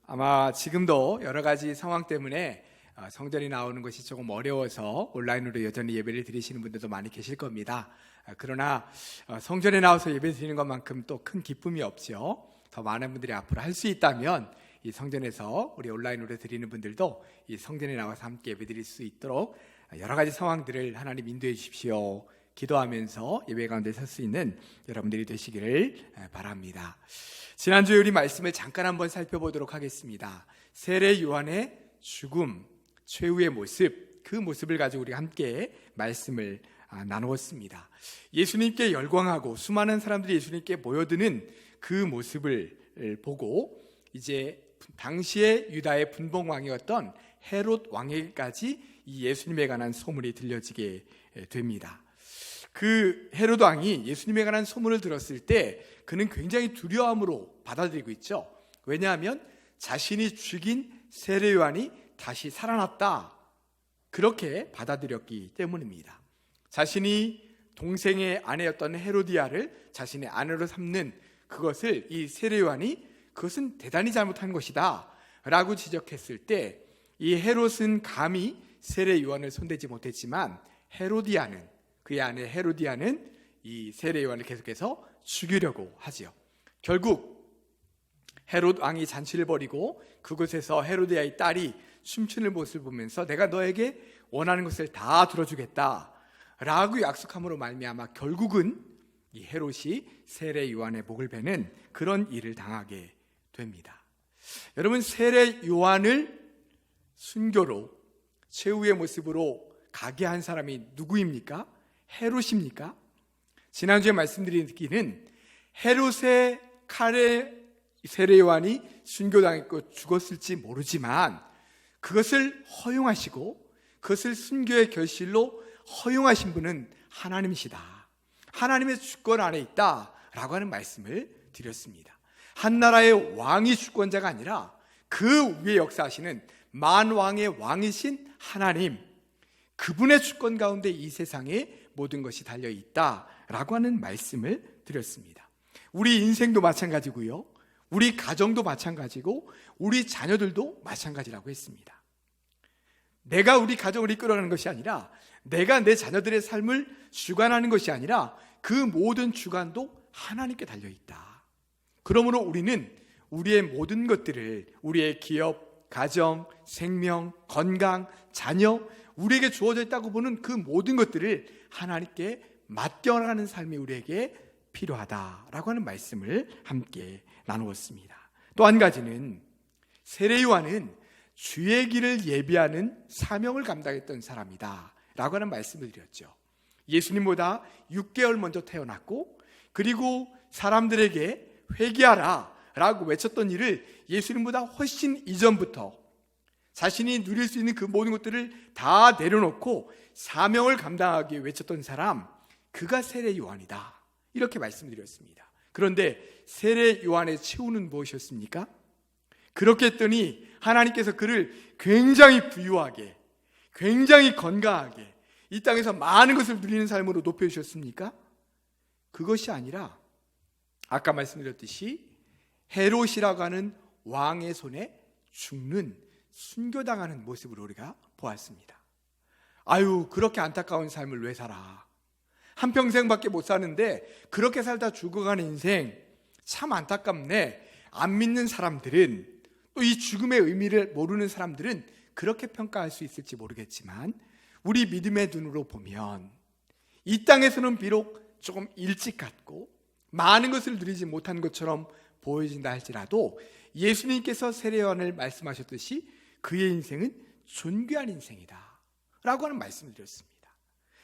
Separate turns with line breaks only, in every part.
아마 지금도 여러 가지 상황 때문에 성전에 나오는 것이 조금 어려워서 온라인으로 여전히 예배를 드리시는 분들도 많이 계실 겁니다. 그러나 성전에 나와서 예배 드리는 것만큼 또 큰 기쁨이 없죠. 더 많은 분들이 앞으로 할 수 있다면 이 성전에서 우리 온라인으로 드리는 분들도 이 성전에 나와서 함께 예배 드릴 수 있도록 여러 가지 상황들을 하나님 인도해 주십시오. 기도하면서 예배 가운데 설 수 있는 여러분들이 되시기를 바랍니다. 지난주에 우리 말씀을 잠깐 한번 살펴보도록 하겠습니다. 세례 요한의 죽음, 최후의 모습, 그 모습을 가지고 우리 함께 말씀을 나누었습니다. 예수님께 열광하고 수많은 사람들이 예수님께 모여드는 그 모습을 보고 이제 당시의 유다의 분봉왕이었던 헤롯 왕에게까지 이 예수님에 관한 소문이 들려지게 됩니다. 그 헤롯 왕이 예수님에 관한 소문을 들었을 때 그는 굉장히 두려움으로 받아들이고 있죠. 왜냐하면 자신이 죽인 세례 요한이 다시 살아났다, 그렇게 받아들였기 때문입니다. 자신이 동생의 아내였던 헤로디아를 자신의 아내로 삼는 그것을 이 세례 요한이 그것은 대단히 잘못한 것이다 라고 지적했을 때 이 헤롯은 감히 세례 요한을 손대지 못했지만 헤로디아는, 그의 아내 헤로디아는 이 세례 요한을 계속해서 죽이려고 하지요. 결국 헤롯 왕이 잔치를 벌이고 그곳에서 헤로디아의 딸이 춤추는 모습을 보면서 내가 너에게 원하는 것을 다 들어주겠다 라고 약속함으로 말미암아 결국은 이 헤롯이 세례 요한의 목을 베는 그런 일을 당하게 됩니다. 여러분, 세례 요한을 순교로 최후의 모습으로 가게 한 사람이 누구입니까? 헤롯입니까? 지난주에 말씀드리기는 헤롯의 칼에 세례 요한이 순교당했고 죽었을지 모르지만 그것을 허용하시고 그것을 순교의 결실로 허용하신 분은 하나님이시다, 하나님의 주권 안에 있다라고 하는 말씀을 드렸습니다. 한 나라의 왕이 주권자가 아니라 그 위에 역사하시는 만왕의 왕이신 하나님, 그분의 주권 가운데 이 세상에 모든 것이 달려있다라고 하는 말씀을 드렸습니다. 우리 인생도 마찬가지고요, 우리 가정도 마찬가지고 우리 자녀들도 마찬가지라고 했습니다. 내가 우리 가정을 이끌어가는 것이 아니라, 내가 내 자녀들의 삶을 주관하는 것이 아니라 그 모든 주관도 하나님께 달려있다. 그러므로 우리는 우리의 모든 것들을, 우리의 기업, 가정, 생명, 건강, 자녀, 우리에게 주어져 있다고 보는 그 모든 것들을 하나님께 맡겨나가는 삶이 우리에게 필요하다라고 하는 말씀을 함께 나누었습니다. 또 한 가지는 세례 요한은 주의 길을 예비하는 사명을 감당했던 사람이다 라고 하는 말씀을 드렸죠. 예수님보다 6개월 먼저 태어났고, 그리고 사람들에게 회개하라 라고 외쳤던 일을 예수님보다 훨씬 이전부터 자신이 누릴 수 있는 그 모든 것들을 다 내려놓고 사명을 감당하기 위해 외쳤던 사람, 그가 세례 요한이다, 이렇게 말씀드렸습니다. 그런데 세례 요한의 최후는 무엇이었습니까? 그렇게 했더니 하나님께서 그를 굉장히 부유하게, 굉장히 건강하게 이 땅에서 많은 것을 누리는 삶으로 높여주셨습니까? 그것이 아니라 아까 말씀드렸듯이 헤롯이라고 하는 왕의 손에 죽는, 순교당하는 모습을 우리가 보았습니다. 아유, 그렇게 안타까운 삶을 왜 살아? 한평생밖에 못 사는데 그렇게 살다 죽어가는 인생 참 안타깝네. 안 믿는 사람들은, 또 이 죽음의 의미를 모르는 사람들은 그렇게 평가할 수 있을지 모르겠지만, 우리 믿음의 눈으로 보면 이 땅에서는 비록 조금 일찍 갔고 많은 것을 누리지 못한 것처럼 보여진다 할지라도 예수님께서 세례 요한을 말씀하셨듯이 그의 인생은 존귀한 인생이다 라고 하는 말씀을 드렸습니다.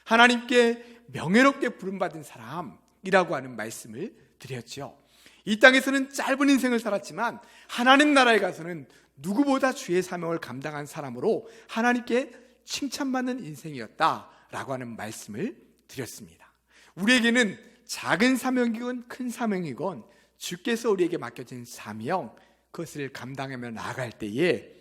하나님께 명예롭게 부름받은 사람이라고 하는 말씀을 드렸죠. 이 땅에서는 짧은 인생을 살았지만 하나님 나라에 가서는 누구보다 주의 사명을 감당한 사람으로 하나님께 칭찬받는 인생이었다라고 하는 말씀을 드렸습니다. 우리에게는 작은 사명이건 큰 사명이건 주께서 우리에게 맡겨진 사명, 그것을 감당하며 나아갈 때에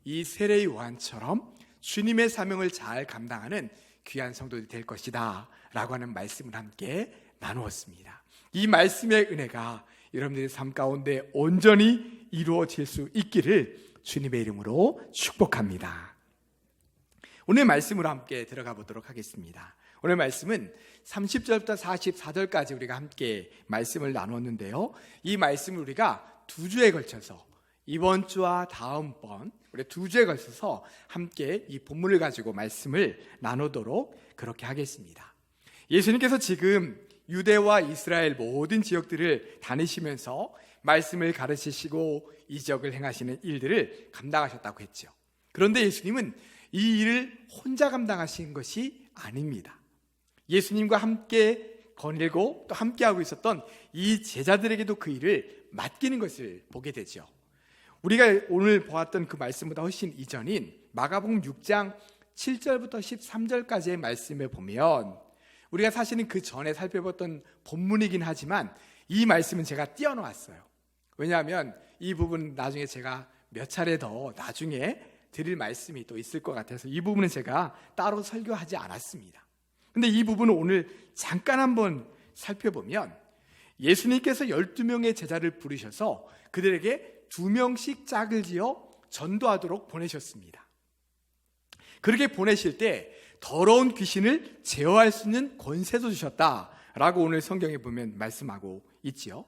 이 세례 요한처럼 주님의 사명을 잘 감당하는 귀한 성도들이 될 것이다 라고 하는 말씀을 함께 나누었습니다. 이 말씀의 은혜가 여러분들의 삶 가운데 온전히 이루어질 수 있기를 주님의 이름으로 축복합니다. 오늘 말씀으로 함께 들어가 보도록 하겠습니다. 오늘 말씀은 30절부터 44절까지 우리가 함께 말씀을 나눴는데요, 이 말씀을 우리가 2주에 걸쳐서, 이번 주와 다음번 우리 2주에 걸쳐서 함께 이 본문을 가지고 말씀을 나누도록 그렇게 하겠습니다. 예수님께서 지금 유대와 이스라엘 모든 지역들을 다니시면서 말씀을 가르치시고 이적을 행하시는 일들을 감당하셨다고 했죠. 그런데 예수님은 이 일을 혼자 감당하신 것이 아닙니다. 예수님과 함께 거닐고 또 함께하고 있었던 이 제자들에게도 그 일을 맡기는 것을 보게 되죠. 우리가 오늘 보았던 그 말씀보다 훨씬 이전인 마가복음 6장 7절부터 13절까지의 말씀을 보면, 우리가 사실은 그 전에 살펴봤던 본문이긴 하지만 이 말씀은 제가 띄어놓았어요. 왜냐하면 이 부분 나중에 제가 몇 차례 더 나중에 드릴 말씀이 또 있을 것 같아서 이 부분은 제가 따로 설교하지 않았습니다. 근데 이 부분을 오늘 잠깐 한번 살펴보면, 예수님께서 12명의 제자를 부르셔서 그들에게 2명씩 짝을 지어 전도하도록 보내셨습니다. 그렇게 보내실 때 더러운 귀신을 제어할 수 있는 권세도 주셨다라고 오늘 성경에 보면 말씀하고 있지요.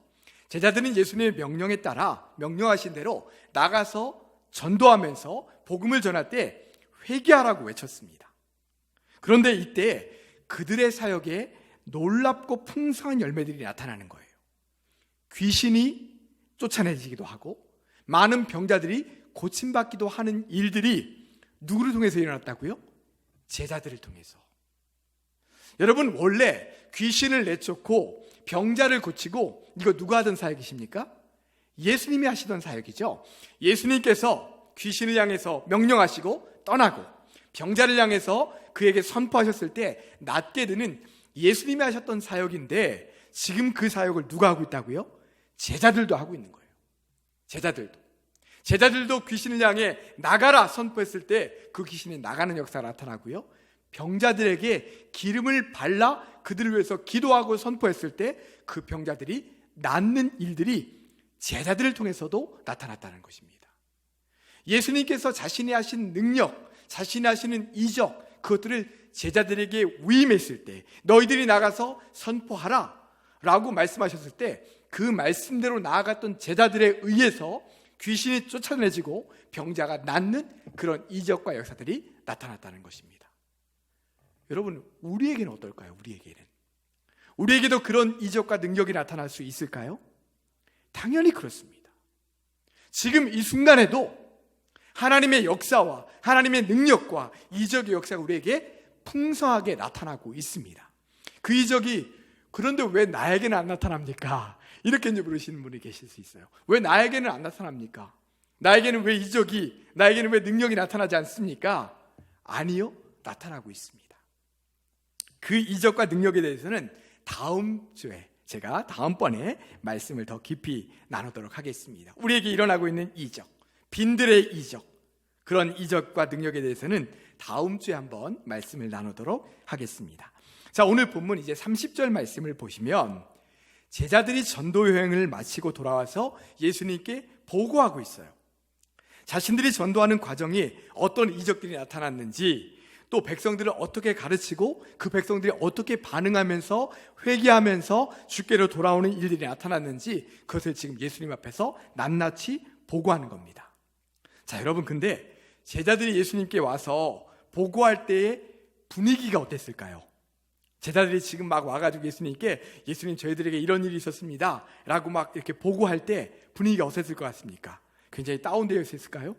제자들은 예수님의 명령에 따라 명령하신 대로 나가서 전도하면서 복음을 전할 때 회개하라고 외쳤습니다. 그런데 이때 그들의 사역에 놀랍고 풍성한 열매들이 나타나는 거예요. 귀신이 쫓아내지기도 하고 많은 병자들이 고침받기도 하는 일들이 누구를 통해서 일어났다고요? 제자들을 통해서. 여러분, 원래 귀신을 내쫓고 병자를 고치고 이거 누가 하던 사역이십니까? 예수님이 하시던 사역이죠. 예수님께서 귀신을 향해서 명령하시고 떠나고 병자를 향해서 그에게 선포하셨을 때 낫게 되는 예수님이 하셨던 사역인데, 지금 그 사역을 누가 하고 있다고요? 제자들도 하고 있는 거예요. 제자들도 귀신을 향해 나가라 선포했을 때 그 귀신이 나가는 역사가 나타나고요, 병자들에게 기름을 발라 그들을 위해서 기도하고 선포했을 때 그 병자들이 낫는 일들이 제자들을 통해서도 나타났다는 것입니다. 예수님께서 자신이 하신 능력, 자신이 하시는 이적, 그것들을 제자들에게 위임했을 때, 너희들이 나가서 선포하라 라고 말씀하셨을 때 그 말씀대로 나아갔던 제자들에 의해서 귀신이 쫓아내지고 병자가 낫는 그런 이적과 역사들이 나타났다는 것입니다. 여러분, 우리에게는 어떨까요? 우리에게도 그런 이적과 능력이 나타날 수 있을까요? 당연히 그렇습니다. 지금 이 순간에도 하나님의 역사와 하나님의 능력과 이적의 역사가 우리에게 풍성하게 나타나고 있습니다. 그 이적이 그런데 왜 나에게는 안 나타납니까? 이렇게 이제 물으시는 분이 계실 수 있어요. 왜 나에게는 안 나타납니까? 나에게는 왜 이적이, 나에게는 왜 능력이 나타나지 않습니까? 아니요, 나타나고 있습니다. 그 이적과 능력에 대해서는 다음 주에, 제가 다음번에 말씀을 더 깊이 나누도록 하겠습니다. 우리에게 일어나고 있는 이적, 빈들의 이적, 그런 이적과 능력에 대해서는 다음 주에 한번 말씀을 나누도록 하겠습니다. 자, 오늘 본문 이제 30절 말씀을 보시면 제자들이 전도 여행을 마치고 돌아와서 예수님께 보고하고 있어요. 자신들이 전도하는 과정이 어떤 이적들이 나타났는지, 또 백성들을 어떻게 가르치고 그 백성들이 어떻게 반응하면서 회개하면서 주께로 돌아오는 일들이 나타났는지, 그것을 지금 예수님 앞에서 낱낱이 보고하는 겁니다. 자, 여러분, 근데 제자들이 예수님께 와서 보고할 때의 분위기가 어땠을까요? 제자들이 지금 막 와가지고 예수님께, 예수님 저희들에게 이런 일이 있었습니다 라고 막 이렇게 보고할 때 분위기가 어땠을 것 같습니까? 굉장히 다운되어 있을까요?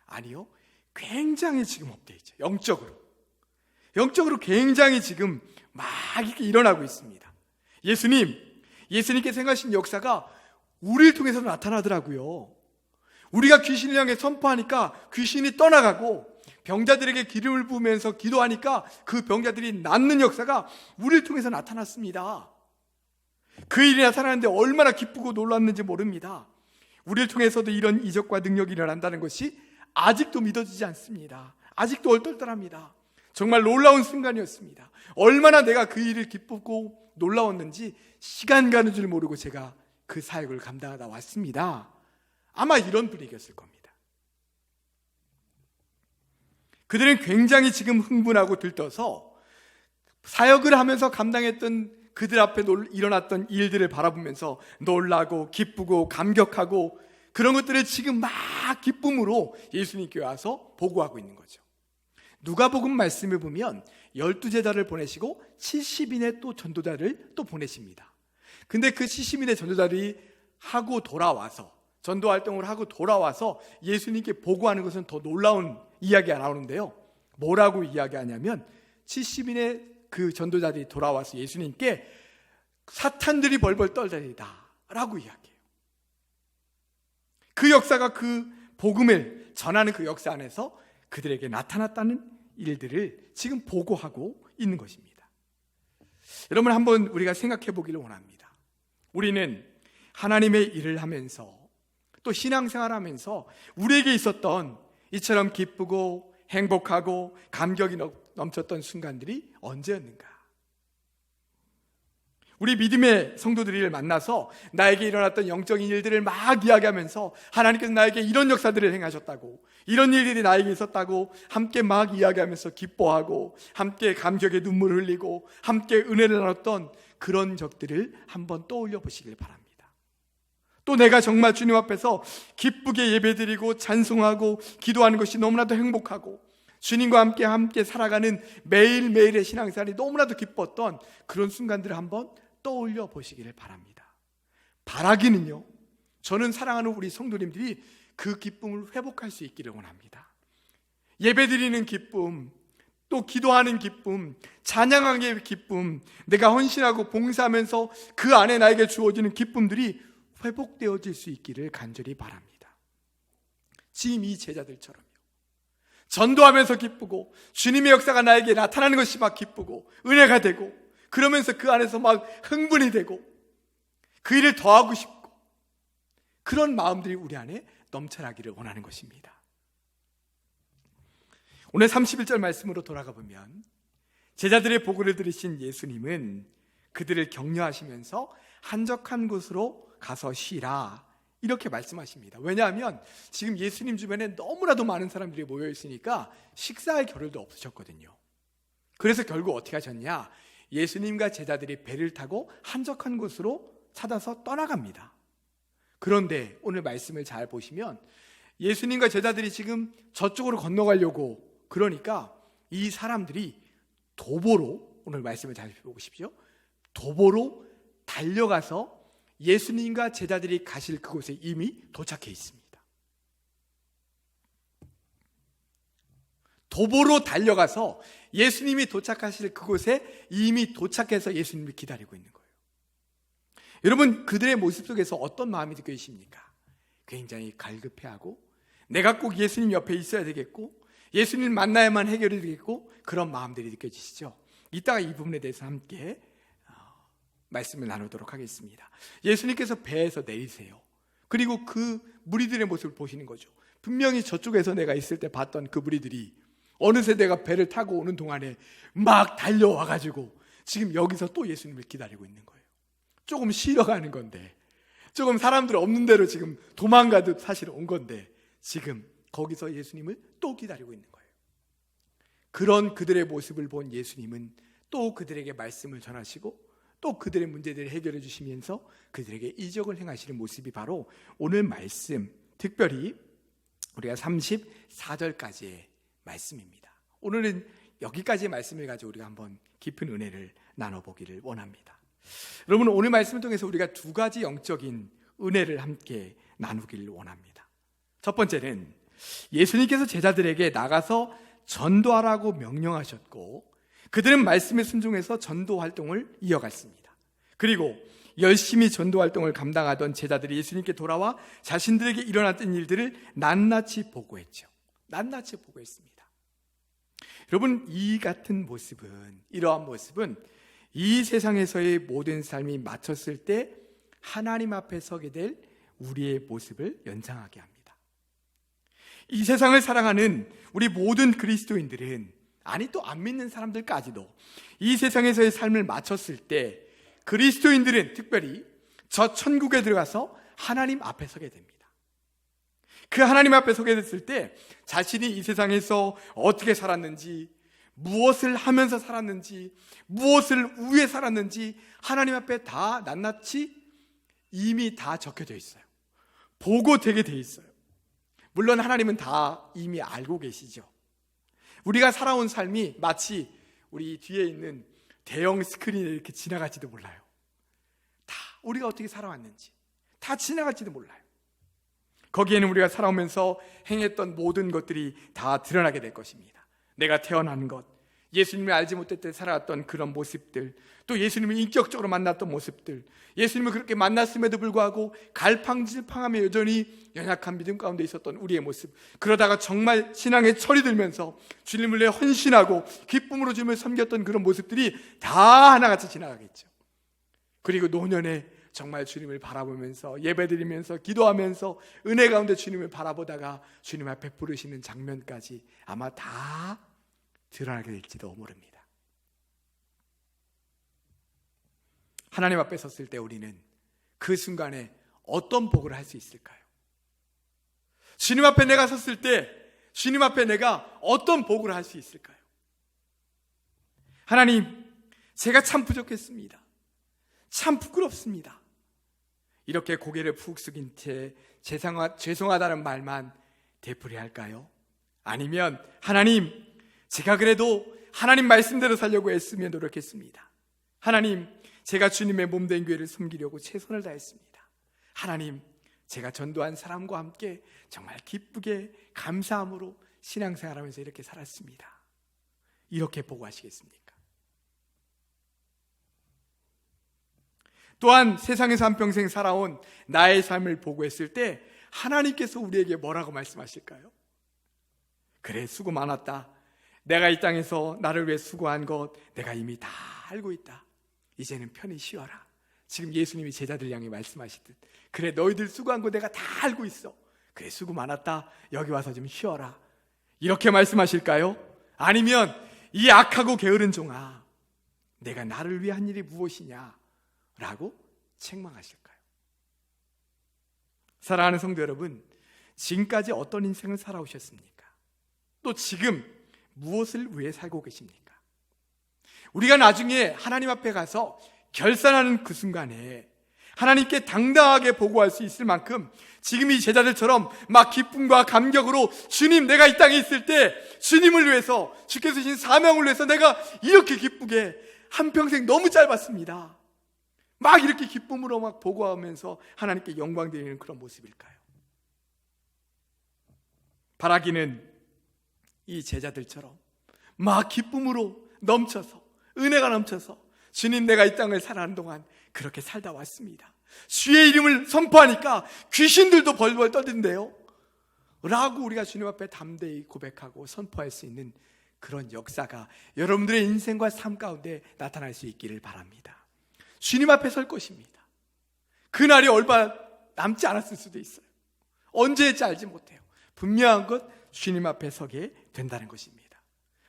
아니요, 굉장히 지금 업되어 있죠. 영적으로 굉장히 지금 막 이렇게 일어나고 있습니다. 예수님께서 행하신 역사가 우리를 통해서 나타나더라고요. 우리가 귀신을 향해 선포하니까 귀신이 떠나가고, 병자들에게 기름을 부으면서 기도하니까 그 병자들이 낫는 역사가 우리를 통해서 나타났습니다. 그 일이 나타나는데 얼마나 기쁘고 놀랐는지 모릅니다. 우리를 통해서도 이런 이적과 능력이 일어난다는 것이 아직도 믿어지지 않습니다. 아직도 얼떨떨합니다. 정말 놀라운 순간이었습니다. 얼마나 내가 그 일을 기쁘고 놀라웠는지 시간 가는 줄 모르고 제가 그 사역을 감당하다 왔습니다. 아마 이런 분위기였을 겁니다. 그들은 굉장히 지금 흥분하고 들떠서 사역을 하면서 감당했던 그들 앞에 일어났던 일들을 바라보면서 놀라고 기쁘고 감격하고 그런 것들을 지금 막 기쁨으로 예수님께 와서 보고하고 있는 거죠. 누가복음 말씀을 보면 12제자를 보내시고 70인의 또 전도자를 또 보내십니다. 근데 그 70인의 전도자들이 하고 돌아와서 전도 활동을 하고 돌아와서 예수님께 보고하는 것은 더 놀라운 이야기가 나오는데요. 뭐라고 이야기하냐면 70인의 그 전도자들이 돌아와서 예수님께 사탄들이 벌벌 떨다니다 라고 이야기해요. 그 역사가 그 복음을 전하는 그 역사 안에서 그들에게 나타났다는 일들을 지금 보고하고 있는 것입니다. 여러분, 한번 우리가 생각해 보기를 원합니다. 우리는 하나님의 일을 하면서 또 신앙생활하면서 우리에게 있었던 이처럼 기쁘고 행복하고 감격이 넘쳤던 순간들이 언제였는가? 우리 믿음의 성도들을 만나서 나에게 일어났던 영적인 일들을 막 이야기하면서 하나님께서 나에게 이런 역사들을 행하셨다고, 이런 일들이 나에게 있었다고 함께 막 이야기하면서 기뻐하고 함께 감격의 눈물을 흘리고 함께 은혜를 나눴던 그런 적들을 한번 떠올려 보시길 바랍니다. 또 내가 정말 주님 앞에서 기쁘게 예배드리고 찬송하고 기도하는 것이 너무나도 행복하고 주님과 함께 살아가는 매일매일의 신앙생활이 너무나도 기뻤던 그런 순간들을 한번 떠올려 보시기를 바랍니다. 바라기는요, 저는 사랑하는 우리 성도님들이 그 기쁨을 회복할 수 있기를 원합니다. 예배드리는 기쁨, 또 기도하는 기쁨, 찬양하는 기쁨, 내가 헌신하고 봉사하면서 그 안에 나에게 주어지는 기쁨들이 회복되어질 수 있기를 간절히 바랍니다. 지금 이 제자들처럼요, 전도하면서 기쁘고 주님의 역사가 나에게 나타나는 것이 막 기쁘고 은혜가 되고 그러면서 그 안에서 막 흥분이 되고 그 일을 더하고 싶고 그런 마음들이 우리 안에 넘쳐나기를 원하는 것입니다. 오늘 31절 말씀으로 돌아가 보면 제자들의 보고를 들으신 예수님은 그들을 격려하시면서 한적한 곳으로 가서 쉬라 이렇게 말씀하십니다. 왜냐하면 지금 예수님 주변에 너무나도 많은 사람들이 모여 있으니까 식사할 겨를도 없으셨거든요. 그래서 결국 어떻게 하셨냐? 예수님과 제자들이 배를 타고 한적한 곳으로 찾아서 떠나갑니다. 그런데 오늘 말씀을 잘 보시면 예수님과 제자들이 지금 저쪽으로 건너가려고 그러니까 이 사람들이 도보로, 오늘 말씀을 잘 보십시오, 도보로 달려가서 예수님과 제자들이 가실 그곳에 이미 도착해 있습니다. 도보로 달려가서 예수님이 도착하실 그곳에 이미 도착해서 예수님을 기다리고 있는 거예요. 여러분, 그들의 모습 속에서 어떤 마음이 느껴지십니까? 굉장히 갈급해하고 내가 꼭 예수님 옆에 있어야 되겠고 예수님 만나야만 해결이 되겠고 그런 마음들이 느껴지시죠? 이따가 이 부분에 대해서 함께 말씀을 나누도록 하겠습니다. 예수님께서 배에서 내리세요. 그리고 그 무리들의 모습을 보시는 거죠. 분명히 저쪽에서 내가 있을 때 봤던 그 무리들이 어느새 내가 배를 타고 오는 동안에 막 달려와가지고 지금 여기서 또 예수님을 기다리고 있는 거예요. 조금 쉬러 가는 건데, 조금 사람들 없는 데로 지금 도망가듯 사실 온 건데 지금 거기서 예수님을 또 기다리고 있는 거예요. 그런 그들의 모습을 본 예수님은 또 그들에게 말씀을 전하시고 또 그들의 문제들을 해결해 주시면서 그들에게 이적을 행하시는 모습이 바로 오늘 말씀, 특별히 우리가 34절까지의 말씀입니다. 오늘은 여기까지의 말씀을 가지고 우리가 한번 깊은 은혜를 나눠보기를 원합니다. 여러분, 오늘 말씀을 통해서 우리가 두 가지 영적인 은혜를 함께 나누기를 원합니다. 첫 번째는 예수님께서 제자들에게 나가서 전도하라고 명령하셨고 그들은 말씀에 순종해서 전도 활동을 이어갔습니다. 그리고 열심히 전도 활동을 감당하던 제자들이 예수님께 돌아와 자신들에게 일어났던 일들을 낱낱이 보고했죠. 낱낱이 보고했습니다. 여러분, 이 같은 모습은, 이러한 모습은 이 세상에서의 모든 삶이 마쳤을 때 하나님 앞에 서게 될 우리의 모습을 연상하게 합니다. 이 세상을 사랑하는 우리 모든 그리스도인들은, 아니 또 안 믿는 사람들까지도 이 세상에서의 삶을 마쳤을 때 그리스도인들은 특별히 저 천국에 들어가서 하나님 앞에 서게 됩니다. 그 하나님 앞에 서게 됐을 때 자신이 이 세상에서 어떻게 살았는지, 무엇을 하면서 살았는지, 무엇을 위해 살았는지 하나님 앞에 다 낱낱이 이미 다 적혀져 있어요. 보고되게 돼 있어요. 물론 하나님은 다 이미 알고 계시죠. 우리가 살아온 삶이 마치 우리 뒤에 있는 대형 스크린에 이렇게 지나갈지도 몰라요. 다 우리가 어떻게 살아왔는지 다 지나갈지도 몰라요. 거기에는 우리가 살아오면서 행했던 모든 것들이 다 드러나게 될 것입니다. 내가 태어난 것, 예수님을 알지 못할 때 살아왔던 그런 모습들, 또 예수님을 인격적으로 만났던 모습들, 예수님을 그렇게 만났음에도 불구하고 갈팡질팡하며 여전히 연약한 믿음 가운데 있었던 우리의 모습, 그러다가 정말 신앙에 철이 들면서 주님을 위해 헌신하고 기쁨으로 주님을 섬겼던 그런 모습들이 다 하나같이 지나가겠죠. 그리고 노년에 정말 주님을 바라보면서 예배드리면서 기도하면서 은혜 가운데 주님을 바라보다가 주님 앞에 부르시는 장면까지 아마 다 드러나게 될지도 모릅니다. 하나님 앞에 섰을 때 우리는 그 순간에 어떤 복을 할 수 있을까요? 주님 앞에 내가 섰을 때 주님 앞에 내가 어떤 복을 할 수 있을까요? 하나님, 제가 참 부족했습니다. 참 부끄럽습니다. 이렇게 고개를 푹 숙인 채 죄송하다는 말만 되풀이할까요? 아니면 하나님, 제가 그래도 하나님 말씀대로 살려고 애쓰며 노력했습니다. 하나님, 제가 주님의 몸된 교회를 섬기려고 최선을 다했습니다. 하나님, 제가 전도한 사람과 함께 정말 기쁘게 감사함으로 신앙생활하면서 이렇게 살았습니다. 이렇게 보고하시겠습니까? 또한 세상에서 한평생 살아온 나의 삶을 보고했을 때 하나님께서 우리에게 뭐라고 말씀하실까요? 그래, 수고 많았다. 내가 이 땅에서 나를 위해 수고한 것 내가 이미 다 알고 있다. 이제는 편히 쉬어라. 지금 예수님이 제자들 향해 말씀하시듯, 그래, 너희들 수고한 거 내가 다 알고 있어. 그래, 수고 많았다. 여기 와서 좀 쉬어라. 이렇게 말씀하실까요? 아니면 이 악하고 게으른 종아, 내가 나를 위해 한 일이 무엇이냐 라고 책망하실까요? 사랑하는 성도 여러분, 지금까지 어떤 인생을 살아오셨습니까? 또 지금 무엇을 위해 살고 계십니까? 우리가 나중에 하나님 앞에 가서 결산하는 그 순간에 하나님께 당당하게 보고할 수 있을 만큼 지금 이 제자들처럼 막 기쁨과 감격으로, 주님, 내가 이 땅에 있을 때 주님을 위해서, 주께서 주신 사명을 위해서 내가 이렇게 기쁘게 한평생 너무 짧았습니다, 막 이렇게 기쁨으로 막 보고하면서 하나님께 영광 드리는 그런 모습일까요? 바라기는 이 제자들처럼 막 기쁨으로 넘쳐서, 은혜가 넘쳐서, 주님, 내가 이 땅을 살아가는 동안 그렇게 살다 왔습니다. 주의 이름을 선포하니까 귀신들도 벌벌 떠든대요 라고 우리가 주님 앞에 담대히 고백하고 선포할 수 있는 그런 역사가 여러분들의 인생과 삶 가운데 나타날 수 있기를 바랍니다. 주님 앞에 설 것입니다. 그날이 얼마 남지 않았을 수도 있어요. 언제일지 알지 못해요. 분명한 것, 주님 앞에 서게 된다는 것입니다.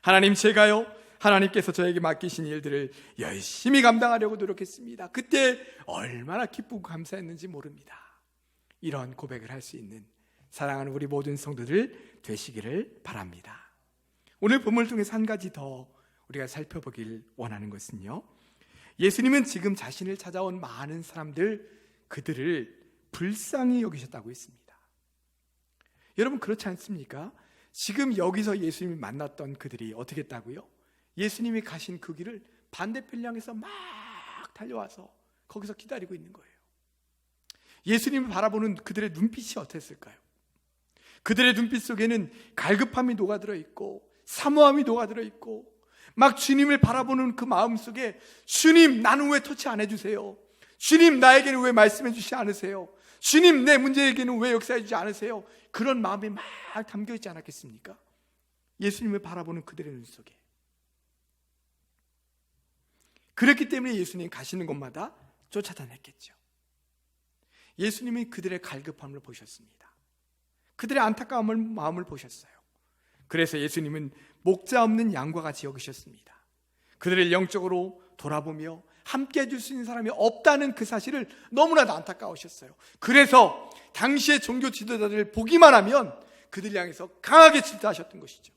하나님, 제가요, 하나님께서 저에게 맡기신 일들을 열심히 감당하려고 노력했습니다. 그때 얼마나 기쁘고 감사했는지 모릅니다. 이런 고백을 할 수 있는 사랑하는 우리 모든 성도들 되시기를 바랍니다. 오늘 본문을 통해서 한 가지 더 우리가 살펴보길 원하는 것은요, 예수님은 지금 자신을 찾아온 많은 사람들, 그들을 불쌍히 여기셨다고 했습니다. 여러분, 그렇지 않습니까? 지금 여기서 예수님을 만났던 그들이 어떻게 했다고요? 예수님이 가신 그 길을 반대편 향해서 막 달려와서 거기서 기다리고 있는 거예요. 예수님을 바라보는 그들의 눈빛이 어땠을까요? 그들의 눈빛 속에는 갈급함이 녹아들어 있고 사모함이 녹아들어 있고, 막 주님을 바라보는 그 마음 속에, 주님, 나는 왜 터치 안 해주세요? 주님, 나에게는 왜 말씀해 주시지 않으세요? 주님, 내 문제에게는 왜 역사해 주지 않으세요? 그런 마음이 막 담겨 있지 않았겠습니까? 예수님을 바라보는 그들의 눈 속에. 그랬기 때문에 예수님 가시는 곳마다 쫓아다녔겠죠. 예수님이 그들의 갈급함을 보셨습니다. 그들의 안타까운 마음을 보셨어요. 그래서 예수님은 목자 없는 양과 같이 여기셨습니다. 그들을 영적으로 돌아보며 함께 해줄 수 있는 사람이 없다는 그 사실을 너무나도 안타까우셨어요. 그래서 당시의 종교 지도자들을 보기만 하면 그들 향해서 강하게 질타하셨던 것이죠.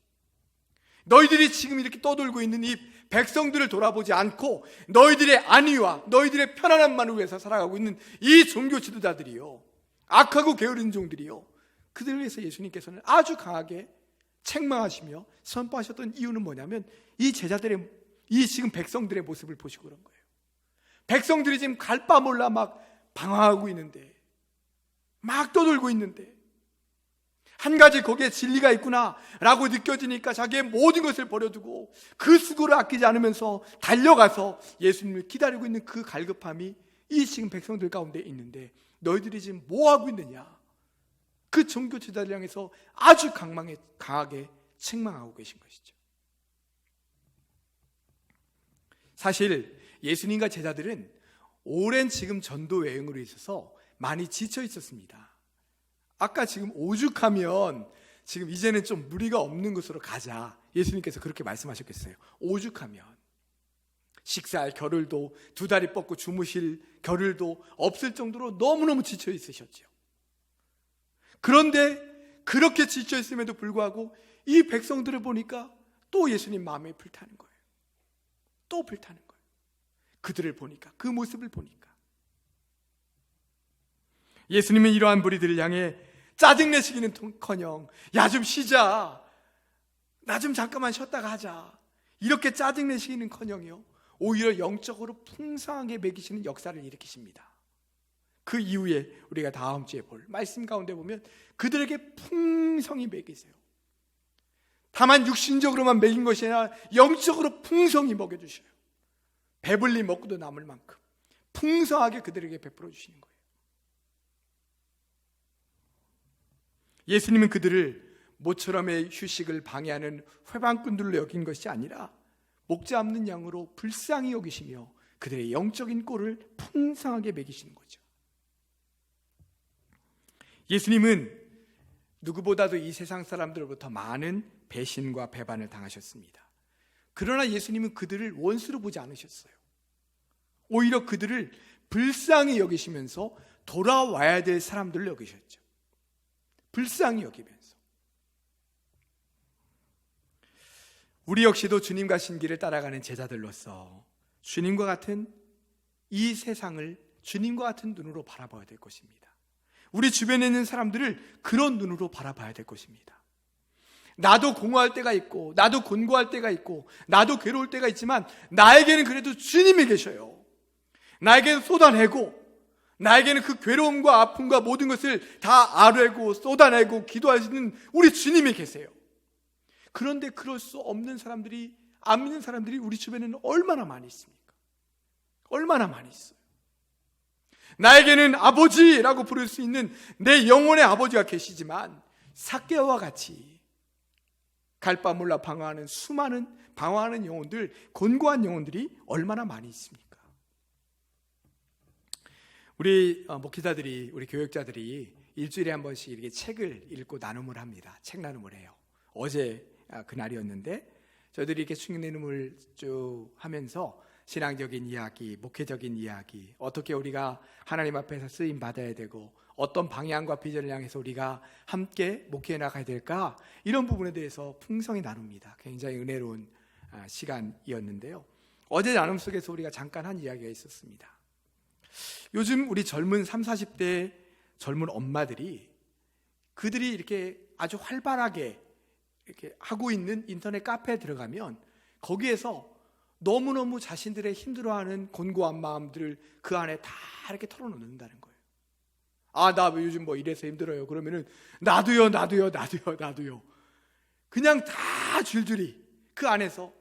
너희들이 지금 이렇게 떠돌고 있는 이 백성들을 돌아보지 않고 너희들의 안위와 너희들의 편안함만을 위해서 살아가고 있는 이 종교 지도자들이요, 악하고 게으른 종들이요, 그들을 위해서 예수님께서는 아주 강하게 책망하시며 선포하셨던 이유는 뭐냐면 이 제자들의, 이 지금 백성들의 모습을 보시고 그런 거예요. 백성들이 지금 갈 바 몰라 막 방황하고 있는데, 막 떠돌고 있는데, 한 가지 거기에 진리가 있구나 라고 느껴지니까 자기의 모든 것을 버려두고 그 수고를 아끼지 않으면서 달려가서 예수님을 기다리고 있는 그 갈급함이 이 지금 백성들 가운데 있는데, 너희들이 지금 뭐하고 있느냐, 그 종교 지도자를 향해서 아주 강하게 책망하고 계신 것이죠. 사실 예수님과 제자들은 오랜 지금 전도 여행으로 있어서 많이 지쳐 있었습니다. 아까 지금 오죽하면 지금 이제는 좀 무리가 없는 곳으로 가자, 예수님께서 그렇게 말씀하셨겠어요. 오죽하면 식사할 겨를도, 두 다리 뻗고 주무실 겨를도 없을 정도로 너무너무 지쳐 있으셨죠. 그런데 그렇게 지쳐 있음에도 불구하고 이 백성들을 보니까 또 예수님 마음에 불타는 거예요. 또 불타는 거예요. 그들을 보니까, 그 모습을 보니까. 예수님은 이러한 무리들을 향해 짜증내시기는커녕 야 좀 쉬자, 나 좀 잠깐만 쉬었다가 하자, 이렇게 짜증내시기는커녕요, 오히려 영적으로 풍성하게 먹이시는 역사를 일으키십니다. 그 이후에 우리가 다음 주에 볼 말씀 가운데 보면 그들에게 풍성히 먹이세요. 다만 육신적으로만 먹인 것이 아니라 영적으로 풍성히 먹여주셔요. 배불리 먹고도 남을 만큼 풍성하게 그들에게 베풀어 주시는 거예요. 예수님은 그들을 모처럼의 휴식을 방해하는 회방꾼들로 여긴 것이 아니라 목자 없는 양으로 불쌍히 여기시며 그들의 영적인 꼴을 풍성하게 먹이시는 거죠. 예수님은 누구보다도 이 세상 사람들로부터 많은 배신과 배반을 당하셨습니다. 그러나 예수님은 그들을 원수로 보지 않으셨어요. 오히려 그들을 불쌍히 여기시면서 돌아와야 될 사람들로 여기셨죠. 불쌍히 여기면서. 우리 역시도 주님 가신 길을 따라가는 제자들로서 주님과 같은 이 세상을 주님과 같은 눈으로 바라봐야 될 것입니다. 우리 주변에 있는 사람들을 그런 눈으로 바라봐야 될 것입니다. 나도 공허할 때가 있고, 나도 곤고할 때가 있고, 나도 괴로울 때가 있지만 나에게는 그래도 주님이 계셔요. 나에게는 쏟아내고, 나에게는 그 괴로움과 아픔과 모든 것을 다 아뢰고 쏟아내고 기도할 수 있는 우리 주님이 계세요. 그런데 그럴 수 없는 사람들이, 안 믿는 사람들이 우리 주변에는 얼마나 많이 있습니까? 얼마나 많이 있어요. 나에게는 아버지라고 부를 수 있는 내 영혼의 아버지가 계시지만 삭개와 같이 갈 바 몰라 방황하는 수많은 방황하는 영혼들, 곤고한 영혼들이 얼마나 많이 있습니까? 우리 목회자들이, 우리 교역자들이 일주일에 한 번씩 이렇게 책을 읽고 나눔을 합니다. 책 나눔을 해요. 어제 그날이었는데 저희들이 이렇게 충격 나눔을 쭉 하면서 신앙적인 이야기, 목회적인 이야기, 어떻게 우리가 하나님 앞에서 쓰임 받아야 되고 어떤 방향과 비전을 향해서 우리가 함께 목회해 나가야 될까, 이런 부분에 대해서 풍성히 나눕니다. 굉장히 은혜로운 시간이었는데요. 어제 나눔 속에서 우리가 잠깐 한 이야기가 있었습니다. 요즘 우리 젊은 30, 40대 젊은 엄마들이, 그들이 이렇게 아주 활발하게 이렇게 하고 있는 인터넷 카페에 들어가면 거기에서 너무너무 자신들의 힘들어하는 곤고한 마음들을 그 안에 다 이렇게 털어놓는다는 거예요. 아, 나 요즘 뭐 이래서 힘들어요. 그러면은 나도요. 그냥 다 줄줄이 그 안에서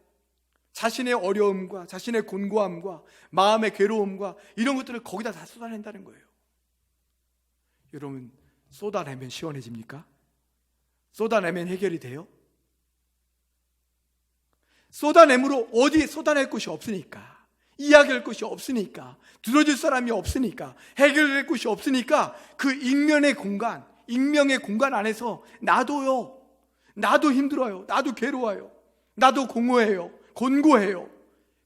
자신의 어려움과 자신의 곤고함과 마음의 괴로움과 이런 것들을 거기다 다 쏟아낸다는 거예요. 여러분, 쏟아내면 시원해집니까? 쏟아내면 해결이 돼요? 쏟아내므로 어디에 쏟아낼 곳이 없으니까, 이야기할 곳이 없으니까, 들어줄 사람이 없으니까, 해결될 곳이 없으니까 그 익명의 공간 안에서 나도요, 나도 힘들어요, 나도 괴로워요, 나도 공허해요, 곤고해요,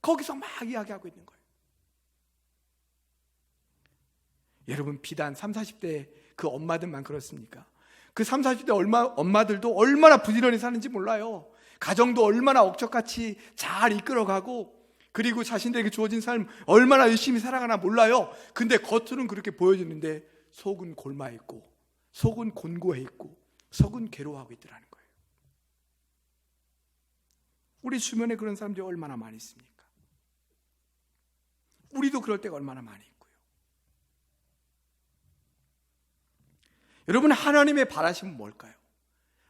거기서 막 이야기하고 있는 거예요. 여러분, 비단 30, 40대 그 엄마들만 그렇습니까? 그 30, 40대 엄마들도 얼마나 부지런히 사는지 몰라요. 가정도 얼마나 억척같이 잘 이끌어가고, 그리고 자신들에게 주어진 삶 얼마나 열심히 살아가나 몰라요. 근데 겉으로는 그렇게 보여주는데 속은 골마 있고, 속은 곤고해 있고, 속은 괴로워하고 있더라는 거예요. 우리 주변에 그런 사람들이 얼마나 많이 있습니까? 우리도 그럴 때가 얼마나 많이 있고요. 여러분, 하나님의 바라심은 뭘까요?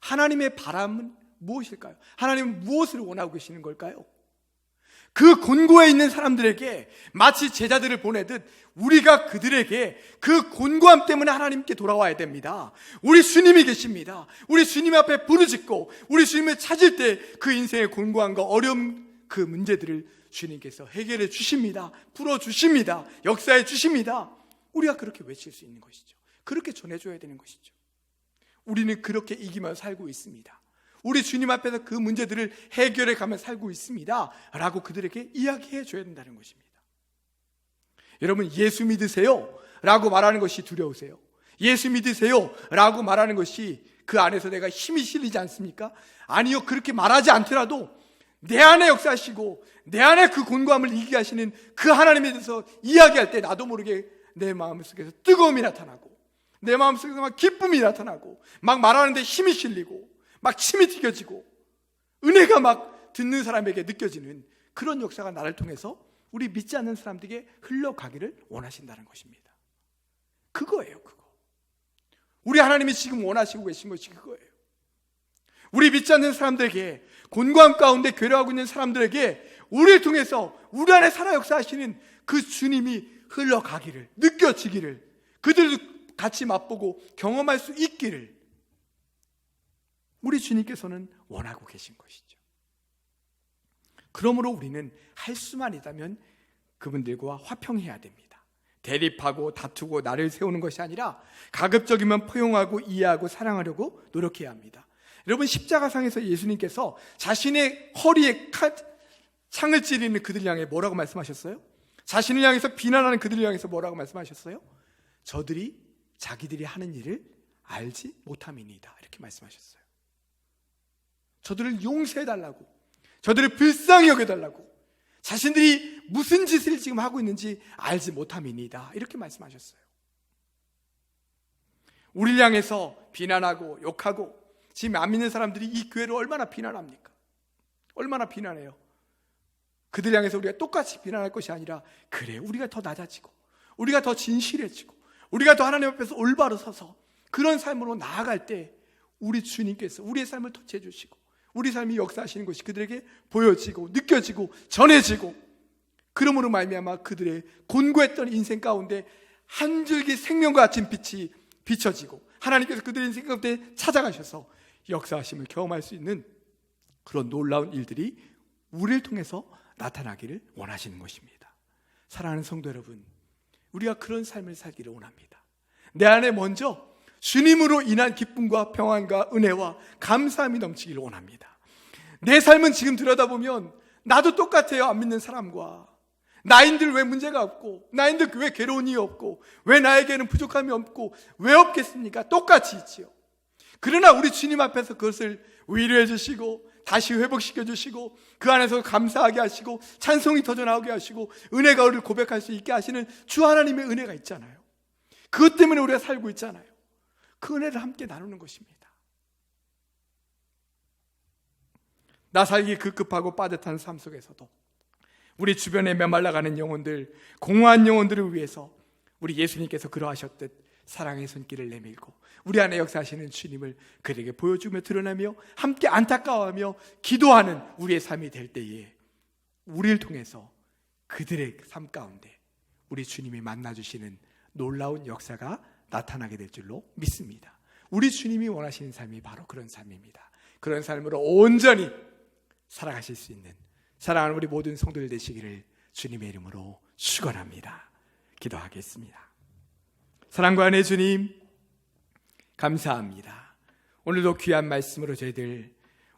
하나님의 바람은 무엇일까요? 하나님은 무엇을 원하고 계시는 걸까요? 그 곤고해 있는 사람들에게 마치 제자들을 보내듯 우리가 그들에게 그 곤고함 때문에 하나님께 돌아와야 됩니다. 우리 주님이 계십니다. 우리 주님 앞에 부르짖고 우리 주님을 찾을 때 그 인생의 곤고함과 어려움, 그 문제들을 주님께서 해결해 주십니다. 풀어주십니다. 역사해 주십니다. 우리가 그렇게 외칠 수 있는 것이죠. 그렇게 전해줘야 되는 것이죠. 우리는 그렇게 이기며 살고 있습니다. 우리 주님 앞에서 그 문제들을 해결해 가며 살고 있습니다 라고 그들에게 이야기해 줘야 된다는 것입니다. 여러분, 예수 믿으세요 라고 말하는 것이 두려우세요? 예수 믿으세요 라고 말하는 것이 그 안에서 내가 힘이 실리지 않습니까? 아니요, 그렇게 말하지 않더라도 내 안에 역사하시고 내 안에 그 곤고함을 이기게 하시는 그 하나님에 대해서 이야기할 때 나도 모르게 내 마음속에서 뜨거움이 나타나고, 내 마음속에서 막 기쁨이 나타나고, 막 말하는데 힘이 실리고, 막 침이 튀겨지고, 은혜가 막 듣는 사람에게 느껴지는 그런 역사가 나를 통해서 우리 믿지 않는 사람들에게 흘러가기를 원하신다는 것입니다. 그거예요, 그거. 우리 하나님이 지금 원하시고 계신 것이 그거예요. 우리 믿지 않는 사람들에게, 곤고함 가운데 괴로워하고 있는 사람들에게 우리를 통해서 우리 안에 살아 역사하시는 그 주님이 흘러가기를, 느껴지기를, 그들도 같이 맛보고 경험할 수 있기를 우리 주님께서는 원하고 계신 것이죠. 그러므로 우리는 할 수만 있다면 그분들과 화평해야 됩니다. 대립하고 다투고 나를 세우는 것이 아니라 가급적이면 포용하고 이해하고 사랑하려고 노력해야 합니다. 여러분, 십자가상에서 예수님께서 자신의 허리에 창을 찌르는 그들 향해 뭐라고 말씀하셨어요? 자신을 향해서 비난하는 그들을 향해서 뭐라고 말씀하셨어요? 저들이 자기들이 하는 일을 알지 못함이니이다, 이렇게 말씀하셨어요. 저들을 용서해달라고, 저들을 불쌍히 여겨달라고, 자신들이 무슨 짓을 지금 하고 있는지 알지 못함이니이다, 이렇게 말씀하셨어요. 우리를 향해서 비난하고 욕하고, 지금 안 믿는 사람들이 이 교회를 얼마나 비난합니까? 얼마나 비난해요. 그들 향해서 우리가 똑같이 비난할 것이 아니라, 그래, 우리가 더 낮아지고 우리가 더 진실해지고 우리가 더 하나님 앞에서 올바로 서서 그런 삶으로 나아갈 때 우리 주님께서 우리의 삶을 터치해 주시고 우리 삶이 역사하시는 것이 그들에게 보여지고 느껴지고 전해지고, 그러므로 말미암아 그들의 곤고했던 인생 가운데 한 줄기 생명과 같은 빛이 비춰지고 하나님께서 그들의 인생 가운데 찾아가셔서 역사하심을 경험할 수 있는 그런 놀라운 일들이 우리를 통해서 나타나기를 원하시는 것입니다. 사랑하는 성도 여러분, 우리가 그런 삶을 살기를 원합니다. 내 안에 먼저 주님으로 인한 기쁨과 평안과 은혜와 감사함이 넘치기를 원합니다. 내 삶은 지금 들여다보면 나도 똑같아요. 안 믿는 사람과. 나인들 왜 문제가 없고, 나인들 왜 괴로운 일이 없고, 왜 나에게는 부족함이 없고, 왜 없겠습니까? 똑같이 있지요. 그러나 우리 주님 앞에서 그것을 위로해 주시고 다시 회복시켜 주시고 그 안에서 감사하게 하시고 찬송이 터져 나오게 하시고 은혜가 우리를 고백할 수 있게 하시는 주 하나님의 은혜가 있잖아요. 그것 때문에 우리가 살고 있잖아요. 그 은혜를 함께 나누는 것입니다. 나 살기 급급하고 빠듯한 삶 속에서도 우리 주변에 메말라가는 영혼들, 공허한 영혼들을 위해서 우리 예수님께서 그러하셨듯 사랑의 손길을 내밀고 우리 안에 역사하시는 주님을 그들에게 보여주며 드러내며 함께 안타까워하며 기도하는 우리의 삶이 될 때에 우리를 통해서 그들의 삶 가운데 우리 주님이 만나주시는 놀라운 역사가 나타나게 될 줄로 믿습니다. 우리 주님이 원하시는 삶이 바로 그런 삶입니다. 그런 삶으로 온전히 살아가실 수 있는 사랑하는 우리 모든 성도들 되시기를 주님의 이름으로 축원합니다. 기도하겠습니다. 사랑과 은혜 주님, 감사합니다. 오늘도 귀한 말씀으로 저희들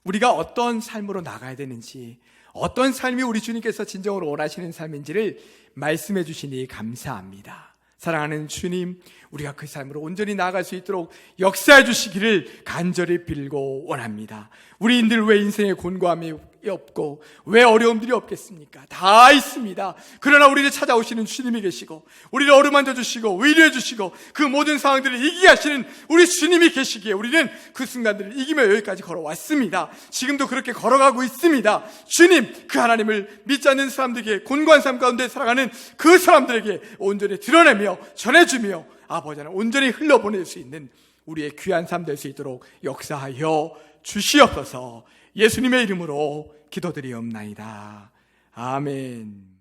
우리가 어떤 삶으로 나가야 되는지, 어떤 삶이 우리 주님께서 진정으로 원하시는 삶인지를 말씀해 주시니 감사합니다. 사랑하는 주님, 우리가 그 삶으로 온전히 나아갈 수 있도록 역사해 주시기를 간절히 빌고 원합니다. 우리인들 왜 인생에 곤고함이 없고 왜 어려움들이 없겠습니까? 다 있습니다. 그러나 우리를 찾아오시는 주님이 계시고 우리를 어루만져 주시고 위로해 주시고 그 모든 상황들을 이기게 하시는 우리 주님이 계시기에 우리는 그 순간들을 이기며 여기까지 걸어왔습니다. 지금도 그렇게 걸어가고 있습니다. 주님, 그 하나님을 믿지 않는 사람들에게, 곤고한 삶 가운데 살아가는 그 사람들에게 온전히 드러내며 전해주며 아버지 하나님 온전히 흘러보낼 수 있는 우리의 귀한 삶 될 수 있도록 역사하여 주시옵소서. 예수님의 이름으로 기도드리옵나이다. 아멘.